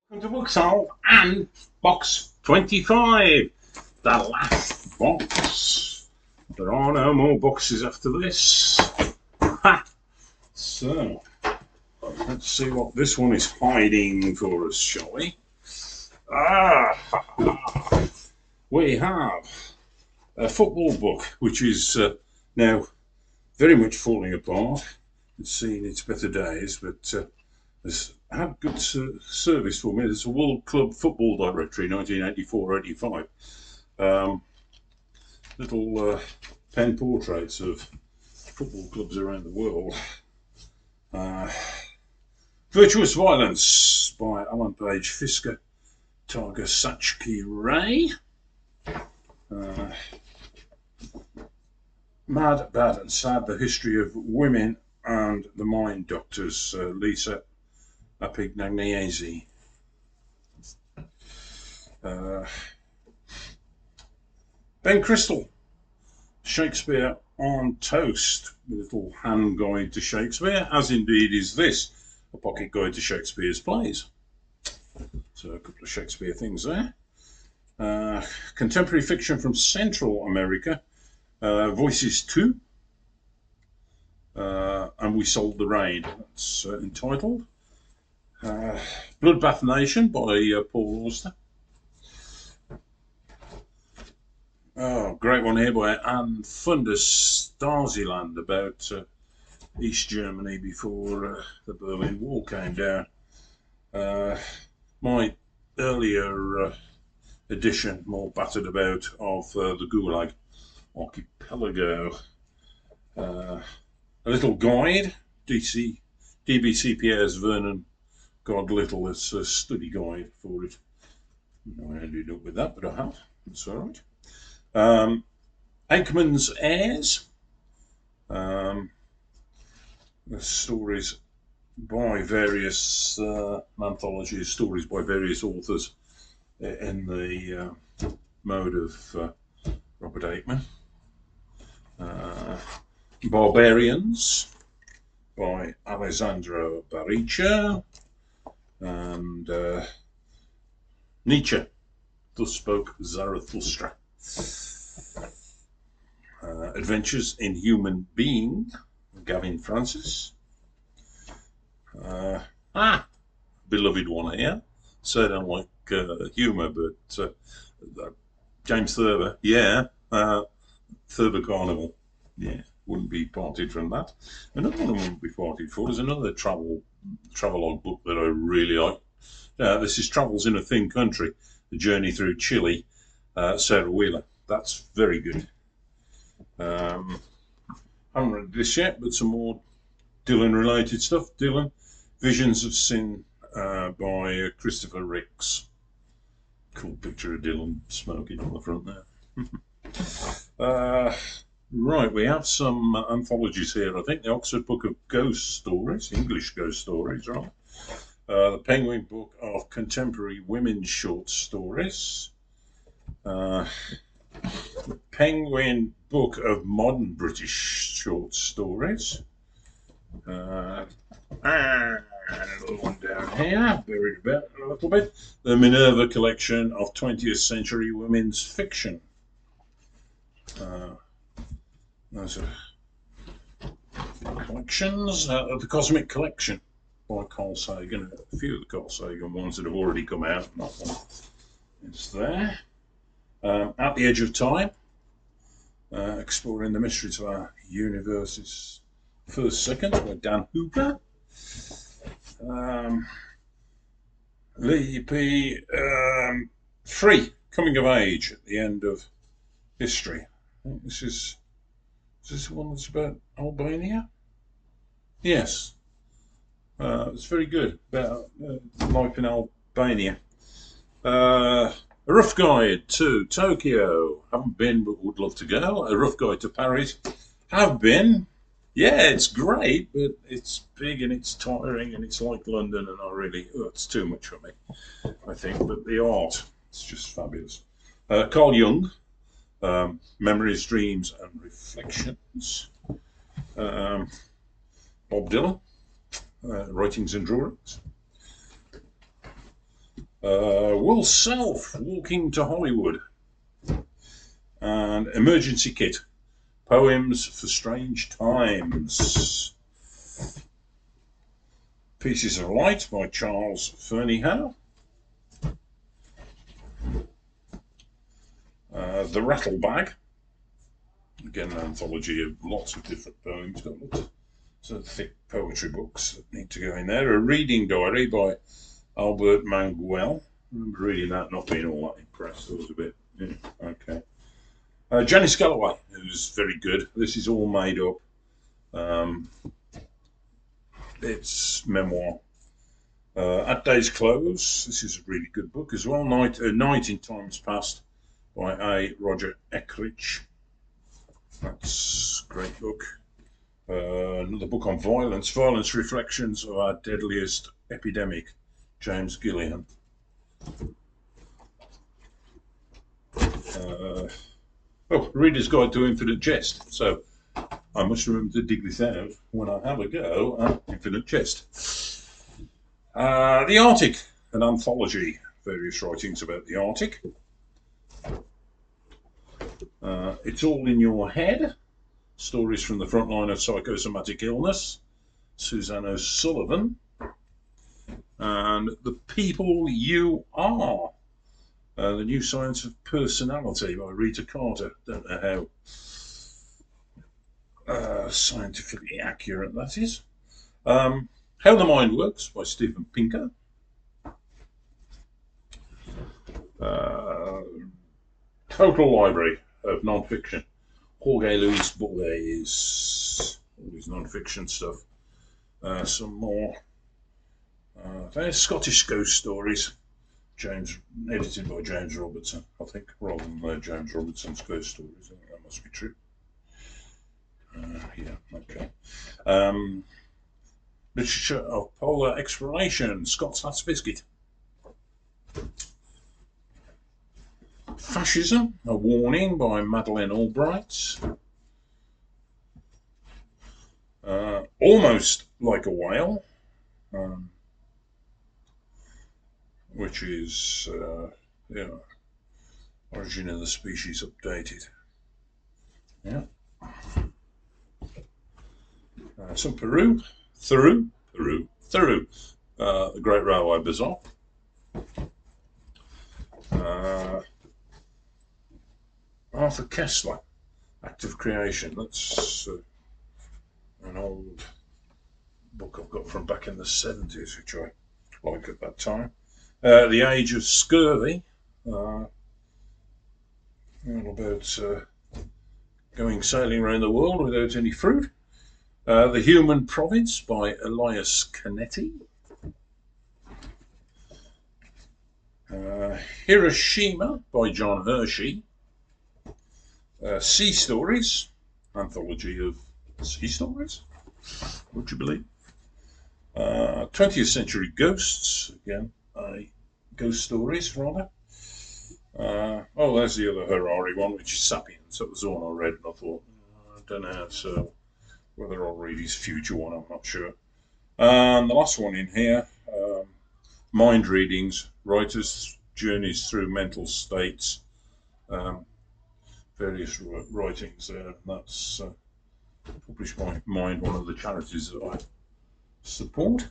Welcome to Booksolve and box 25, the last box. There are no more boxes after this. Ha! So, let's see what this one is hiding for us, shall we? We have a football book, which is now very much falling apart. It's seen its better days, but has had good service for me. There's a World Club Football Directory, 1984-85. Little pen portraits of football clubs around the world. Virtuous Violence by Alan Page Fisker, Tiger Satchki Ray. Mad, Bad and Sad, The History of Women and the Mind Doctors, Lisa Apignaniesi. Ben Crystal, Shakespeare on Toast, a little hand guide to Shakespeare, as indeed is this, a pocket guide to Shakespeare's plays. So a couple of Shakespeare things there. Contemporary fiction from Central America, Voices 2, and We Sold the Rain, that's entitled. Bloodbath Nation by Paul Auster. Oh, great one here by Anne Fundus, Stasiland, about East Germany before the Berlin Wall came down. My earlier edition, more battered about, of the Gulag Archipelago. A little guide, DBCPA's Vernon God Little, it's a study guide for it. I ended up with that, but I have. It's all right. Aikman's Heirs. The stories by various anthologies, stories by various authors in the mode of Robert Aikman. Barbarians by Alessandro Baricha. And Nietzsche, Thus Spoke Zarathustra. Adventures in Human Being, Gavin Francis. Beloved one here. So I don't like humour, but James Thurber, yeah. Thurber Carnival, yeah, wouldn't be parted from that. Another one I wouldn't be parted for is another travelogue book that I really like. This is Travels in a Thin Country, The Journey Through Chile, Sarah Wheeler. That's very good. Haven't read this yet, but some more Dylan-related stuff. Dylan, Visions of Sin by Christopher Ricks. Cool picture of Dylan smoking on the front there. Right, we have some anthologies here. I think the Oxford Book of Ghost Stories, English Ghost Stories, right? The Penguin Book of Contemporary Women's Short Stories. The Penguin Book of Modern British Short Stories. And another one down here, buried about a little bit. The Minerva Collection of 20th Century Women's Fiction. Those are collections. The Cosmic Collection by Carl Sagan. A few of the Carl Sagan ones that have already come out. That one is there. At the Edge of Time, exploring the mysteries of our universe's first seconds by Dan Hooper. Lee P. Free, Coming of Age at the End of History. I think this is this the one that's about Albania? Yes. It's very good, about life in Albania. A rough guide to Tokyo. Haven't been, but would love to go. A rough guide to Paris. Have been. Yeah, it's great, but it's big and it's tiring and it's like London, and it's too much for me, I think. But the art, it's just fabulous. Carl Jung, Memories, Dreams and Reflections. Bob Dylan, Writings and Drawings. Will Self, Walking to Hollywood, and Emergency Kit, Poems for Strange Times. Pieces of Light by Charles Fernyhough. The Rattle Bag, again an anthology of lots of different poems, got lots of thick poetry books that need to go in there. A Reading Diary by Albert Manguel. I remember reading that, not being all that impressed. It was a bit, okay. Janice Galloway, who's very good. This is all made up. It's memoir. At Day's Close, this is a really good book as well. Night in Times Past by A. Roger Eckrich. That's a great book. Another book on violence, Reflections of Our Deadliest Epidemic, James Gillian. Reader's Guide to Infinite Jest. So I must remember to dig this out when I have a go at Infinite Jest. The Arctic, an anthology, various writings about the Arctic. It's All in Your Head, stories from the front line of psychosomatic illness, Suzanne O'Sullivan. And The People You Are, the New Science of Personality by Rita Carter. Don't know how scientifically accurate that is. How the Mind Works by Steven Pinker. Total Library of Non-Fiction, Jorge Luis Borges. All his non-fiction stuff. Some more. There's Scottish Ghost Stories, edited by James Robertson, I think, rather than James Robertson's Ghost Stories. I think that must be true. Okay. Literature of Polar Exploration, Scott's Last Biscuit. Fascism, A Warning by Madeleine Albright. Almost Like a Whale, which is Origin of the Species Updated. Yeah. Some Theroux, The Great Railway Bazaar. Arthur Koestler, Act of Creation. That's an old book I've got from back in the 70s, which I liked at that time. The Age of Scurvy, all about going sailing around the world without any fruit. The Human Province by Elias Canetti. Hiroshima by John Hershey. Sea Stories, anthology of sea stories, would you believe? 20th Century Ghosts, again, ghost stories, rather. There's the other Harari one, which is Sapiens. That was the one I read, and I thought, I don't know, so whether I'll read his future one, I'm not sure. And the last one in here, Mind Readings, Writers' Journeys Through Mental States, various writings there. That's published by Mind, one of the charities that I support.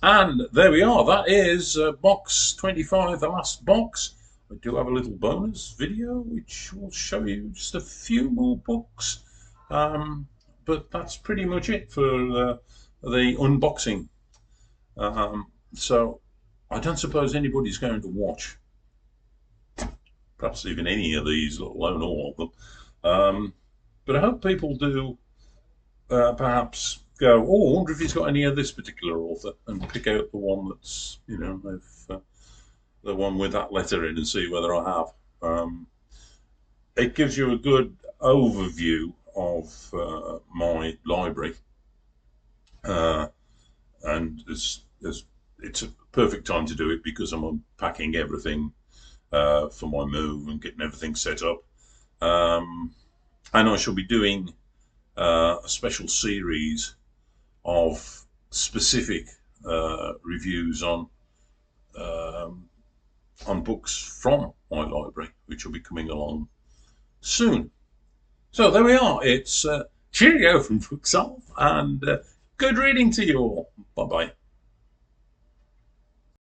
And there we are. That is box 25, the last box. I do have a little bonus video which will show you just a few more books. But that's pretty much it for the unboxing. So I don't suppose anybody's going to watch perhaps even any of these, let alone all of them. But I hope people do perhaps go, I wonder if he's got any of this particular author, and pick out the one that's, the one with that letter in, and see whether I have. It gives you a good overview of my library, and it's a perfect time to do it because I'm unpacking everything for my move and getting everything set up. And I shall be doing a special series of specific reviews on on books from my library, which will be coming along soon. So there we are. It's cheerio from Bookshelf, and good reading to you all. Bye bye.